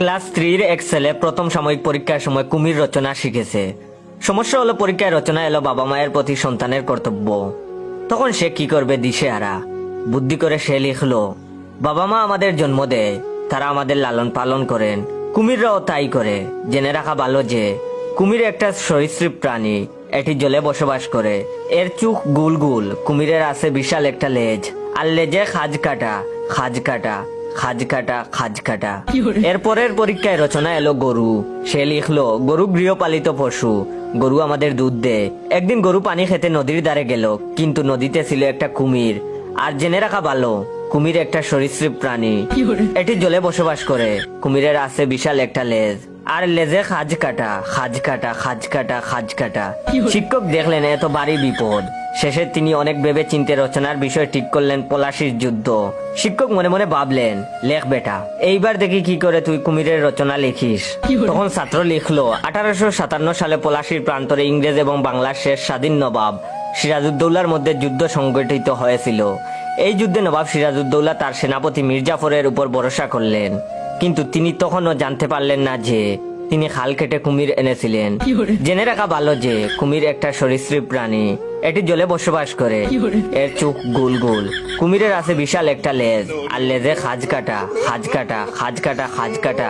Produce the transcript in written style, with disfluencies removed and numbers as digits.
Class 3-র এক ছেলে প্রথম সাময়িক পরীক্ষার সময় কুমির রচনা শিখেছে। সমস্যা হলো পরীক্ষায় রচনা এলো বাবা মায়ের প্রতি সন্তানের কর্তব্য। তখন সে কি করবে দিশেহারা। বুদ্ধি করে সে লিখলো, বাবা মা আমাদের জন্ম দেয়, তারা আমাদের লালন পালন করেন, কুমিররাও তাই করে। জেনে রাখা ভালো যে কুমির একটা সরীসৃপ প্রাণী, এটি জলে বসবাস করে। এর চোখ গুল গুল, কুমিরের আছে বিশাল একটা লেজ, আর লেজে খাজ কাটা খাজ কাটা খাজ কাটা খাজ কাটা। এরপরের পরীক্ষায় রচনা এলো গরু। সে লিখলো, গরু গৃহপালিত পশু, গরু আমাদের দুধ দেয়। একদিন গরু পানি খেতে নদীর ধারে গেল, কিন্তু নদীতে ছিল একটা কুমির। আর জেনে রাখা ভালো, কুমির একটা সরীসৃপ প্রাণী, এটি জলে বসবাস করে। কুমিরের আছে বিশাল একটা লেজ, আর লেজে খাজ কাটা খাজ কাটা খাজ কাটা খাজ কাটা। শিক্ষক দেখলেন এত ভারী বিপদ। শেষে তিনি অনেক ভেবে চিন্তে রচনার বিষয় ঠিক করলেন, পলাশির যুদ্ধ। শিক্ষক মনে মনে ভাবলেন, লেখ বেটা, এইবার দেখি কি করে তুই কুমিরের রচনা লিখিস। তখন ছাত্র লিখলো, 1857 সালে পলাশির প্রান্তরে ইংরেজ এবং বাংলার শেষ স্বাধীন নবাব সিরাজউদ্দৌলার মধ্যে যুদ্ধ সংগঠিত হয়েছিল। এই যুদ্ধে নবাব সিরাজউদ্দৌলা তার সেনাপতি মির্জাফরের উপর ভরসা করলেন, কিন্তু তিনি তখনও জানতে পারলেন না যে তিনি খাল কেটে কুমির এনেছিলেন। জেনে রাখা ভালো যে কুমির একটা সরীসৃপ প্রাণী, এটি জলে বসবাস করে। এর চোখ গোল গোল, কুমিরের আছে বিশাল একটা লেজ, আর লেজে খাজ কাটা খাজ কাটা খাজ কাটা খাজ কাটা।